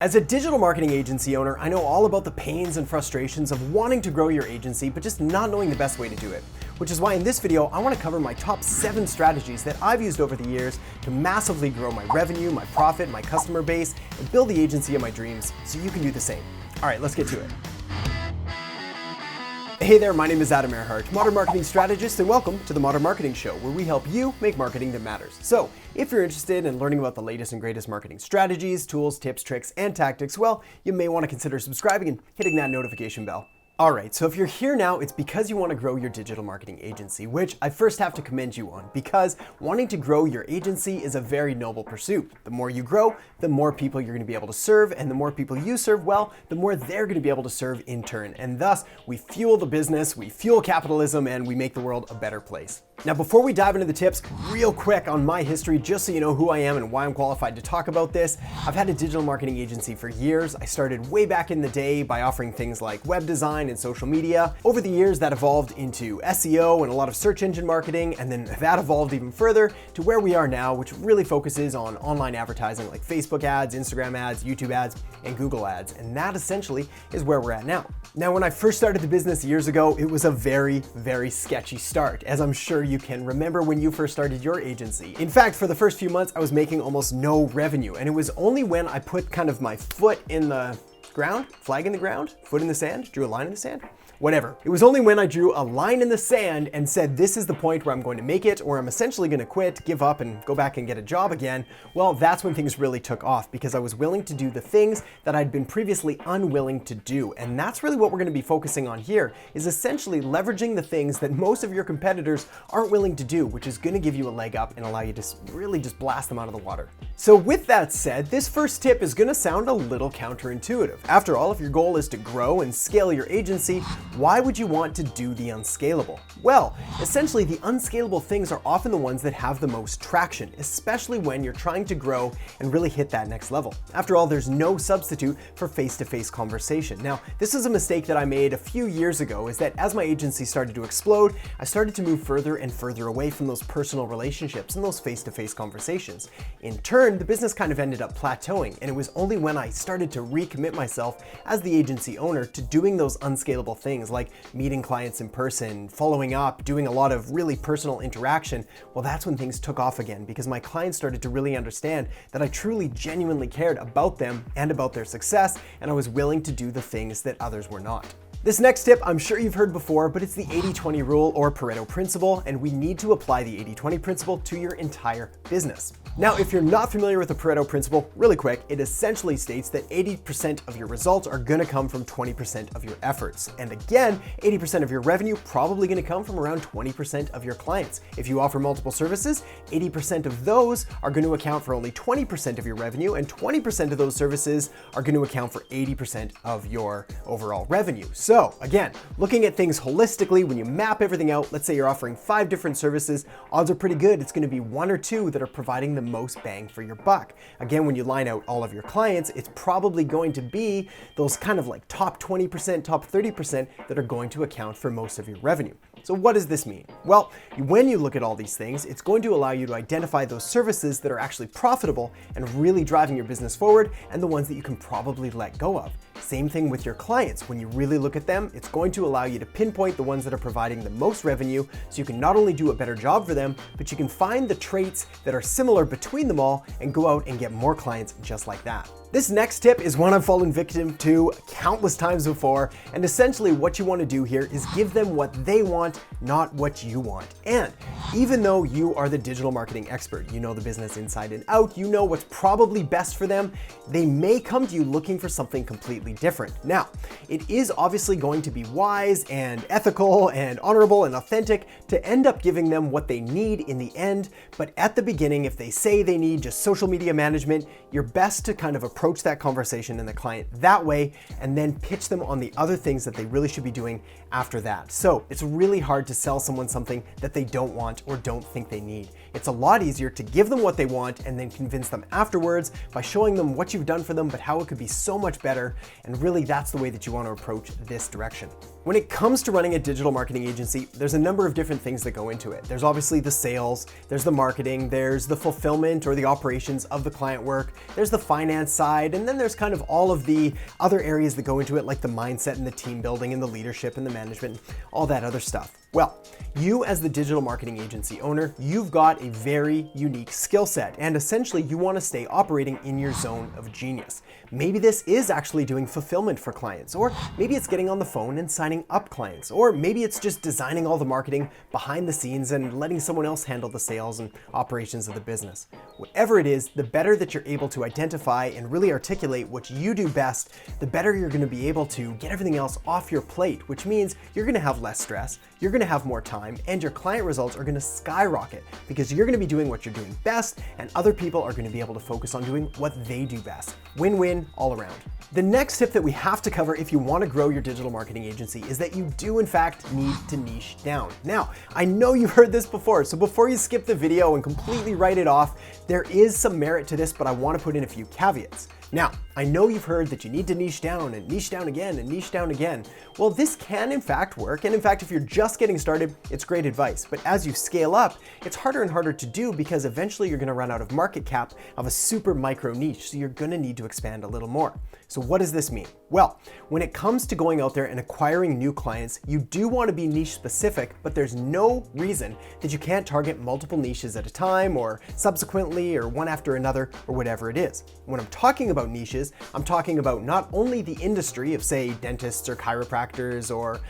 As a digital marketing agency owner, I know all about the pains and frustrations of wanting to grow your agency, but just not knowing the best way to do it. Which is why in this video, I want to cover my top 7 strategies that I've used over the years to massively grow my revenue, my profit, my customer base, and build the agency of my dreams so you can do the same. All right, let's get to it. Hey there, my name is Adam Erhart, Modern Marketing Strategist, and welcome to the Modern Marketing Show, where we help you make marketing that matters. So, if you're interested in learning about the latest and greatest marketing strategies, tools, tips, tricks, and tactics, well, you may want to consider subscribing and hitting that notification bell. Alright, so if you're here now, it's because you want to grow your digital marketing agency, which I first have to commend you on, because wanting to grow your agency is a very noble pursuit. The more you grow, the more people you're going to be able to serve, and the more people you serve, well, the more they're going to be able to serve in turn. And thus, we fuel the business, we fuel capitalism, and we make the world a better place. Now, before we dive into the tips, real quick on my history, just so you know who I am and why I'm qualified to talk about this, I've had a digital marketing agency for years. I started way back in the day by offering things like web design and social media. Over the years, that evolved into SEO and a lot of search engine marketing, and then that evolved even further to where we are now, which really focuses on online advertising like Facebook ads, Instagram ads, YouTube ads, and Google ads. And that essentially is where we're at now. Now, when I first started the business years ago, it was a very, very sketchy start, as I'm sure you can remember when you first started your agency. In fact, for the first few months, I was making almost no revenue, and it was only when I put kind of my foot in the ground, flag in the ground, foot in the sand, drew a line in the sand, whatever. It was only when I drew a line in the sand and said, this is the point where I'm going to make it, or I'm essentially going to quit, give up, and go back and get a job again. Well, that's when things really took off, because I was willing to do the things that I'd been previously unwilling to do. And that's really what we're going to be focusing on here, is essentially leveraging the things that most of your competitors aren't willing to do, which is going to give you a leg up and allow you to really just blast them out of the water. So with that said, this first tip is going to sound a little counterintuitive. After all, if your goal is to grow and scale your agency, why would you want to do the unscalable? Well, essentially the unscalable things are often the ones that have the most traction, especially when you're trying to grow and really hit that next level. After all, there's no substitute for face-to-face conversation. Now, this is a mistake that I made a few years ago, is that as my agency started to explode, I started to move further and further away from those personal relationships and those face-to-face conversations. In turn, the business kind of ended up plateauing, and it was only when I started to recommit myself as the agency owner to doing those unscalable things like meeting clients in person, following up, doing a lot of really personal interaction. Well, that's when things took off again, because my clients started to really understand that I truly, genuinely cared about them and about their success, and I was willing to do the things that others were not. This next tip, I'm sure you've heard before, but it's the 80-20 rule or Pareto principle, and we need to apply the 80-20 principle to your entire business. Now, if you're not familiar with the Pareto principle, really quick, it essentially states that 80% of your results are going to come from 20% of your efforts. And again, 80% of your revenue probably going to come from around 20% of your clients. If you offer multiple services, 80% of those are going to account for only 20% of your revenue, and 20% of those services are going to account for 80% of your overall revenue. So again, looking at things holistically, when you map everything out, let's say you're offering 5 different services, odds are pretty good it's going to be 1 or 2 that are providing the most bang for your buck. Again, when you line out all of your clients, it's probably going to be those kind of like top 20%, top 30% that are going to account for most of your revenue. So what does this mean? Well, when you look at all these things, it's going to allow you to identify those services that are actually profitable and really driving your business forward, and the ones that you can probably let go of. Same thing with your clients. When you really look at them, it's going to allow you to pinpoint the ones that are providing the most revenue, so you can not only do a better job for them, but you can find the traits that are similar between them all and go out and get more clients just like that. This next tip is one I've fallen victim to countless times before, and essentially what you want to do here is give them what they want, not what you want. And even though you are the digital marketing expert, you know the business inside and out, you know what's probably best for them, they may come to you looking for something completely different. Now, it is obviously going to be wise and ethical and honorable and authentic to end up giving them what they need in the end, but at the beginning, if they say they need just social media management, you're best to kind of approach that conversation and the client that way, and then pitch them on the other things that they really should be doing after that. So it's really hard to sell someone something that they don't want or don't think they need. It's a lot easier to give them what they want and then convince them afterwards by showing them what you've done for them, but how it could be so much better. And really, that's the way that you want to approach this direction. When it comes to running a digital marketing agency, there's a number of different things that go into it. There's obviously the sales, there's the marketing, there's the fulfillment or the operations of the client work, there's the finance side, side, and then there's kind of all of the other areas that go into it, like the mindset and the team building and the leadership and the management, all that other stuff. Well, you as the digital marketing agency owner, you've got a very unique skill set, and essentially you want to stay operating in your zone of genius. Maybe this is actually doing fulfillment for clients, or maybe it's getting on the phone and signing up clients, or maybe it's just designing all the marketing behind the scenes and letting someone else handle the sales and operations of the business. Whatever it is, the better that you're able to identify and really articulate what you do best, the better you're going to be able to get everything else off your plate, which means you're going to have less stress, you're going to have more time, and your client results are going to skyrocket because you're going to be doing what you're doing best, and other people are going to be able to focus on doing what they do best. Win-win all around. The next tip that we have to cover if you want to grow your digital marketing agency is that you do in fact need to niche down. Now, I know you've heard this before, so before you skip the video and completely write it off, there is some merit to this, but I want to put in a few caveats. Now, I know you've heard that you need to niche down and niche down again and niche down again. Well, this can in fact work, and in fact, if you're just getting started, it's great advice. But as you scale up, it's harder and harder to do because eventually you're going to run out of market cap of a super micro niche, so you're going to need to expand a little more. So what does this mean? Well, when it comes to going out there and acquiring new clients, you do want to be niche specific, but there's no reason that you can't target multiple niches at a time or subsequently or one after another or whatever it is. When I'm talking about niches, I'm talking about not only the industry of, say, dentists or chiropractors or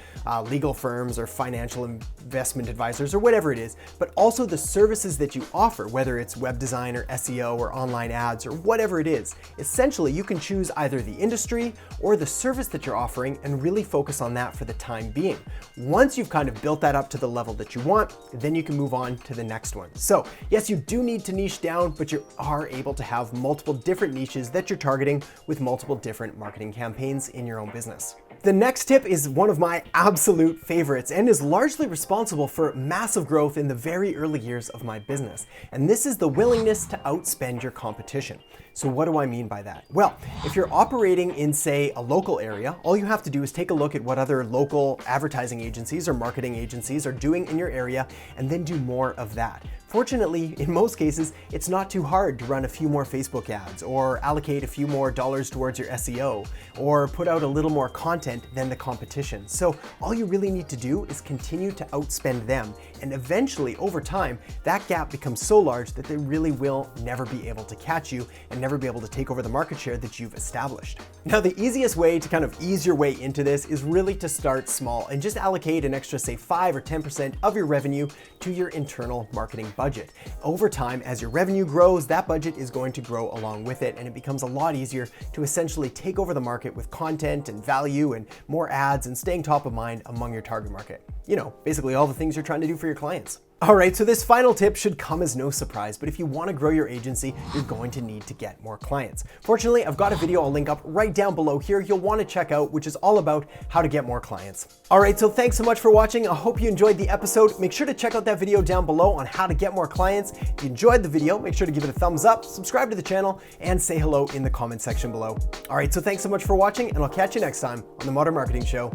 legal firms or financial investment advisors or whatever it is, but also the services that you offer, whether it's web design or SEO or online ads or whatever it is. Essentially, you can choose either the industry or the service that you're offering and really focus on that for the time being. Once you've kind of built that up to the level that you want, then you can move on to the next one. So yes, you do need to niche down, but you are able to have multiple different niches that you're targeting with multiple different marketing campaigns in your own business. The next tip is one of my absolute favorites and is largely responsible for massive growth in the very early years of my business. And this is the willingness to outspend your competition. So what do I mean by that? Well, if you're operating in, say, a local area, all you have to do is take a look at what other local advertising agencies or marketing agencies are doing in your area and then do more of that. Fortunately, in most cases, it's not too hard to run a few more Facebook ads or allocate a few more dollars towards your SEO or put out a little more content than the competition. So all you really need to do is continue to outspend them, and eventually, over time, that gap becomes so large that they really will never be able to catch you and never be able to take over the market share that you've established. Now, the easiest way to kind of ease your way into this is really to start small and just allocate an extra, say, 5 or 10% of your revenue to your internal marketing budget. Over time, as your revenue grows, that budget is going to grow along with it, and it becomes a lot easier to essentially take over the market with content and value and more ads and staying top of mind among your target market. You know, basically all the things you're trying to do for your clients. All right, so this final tip should come as no surprise, but if you want to grow your agency, you're going to need to get more clients. Fortunately, I've got a video I'll link up right down below here you'll want to check out, which is all about how to get more clients. All right, so thanks so much for watching. I hope you enjoyed the episode. Make sure to check out that video down below on how to get more clients. If you enjoyed the video, make sure to give it a thumbs up, subscribe to the channel, and say hello in the comment section below. All right, so thanks so much for watching, and I'll catch you next time on The Modern Marketing Show.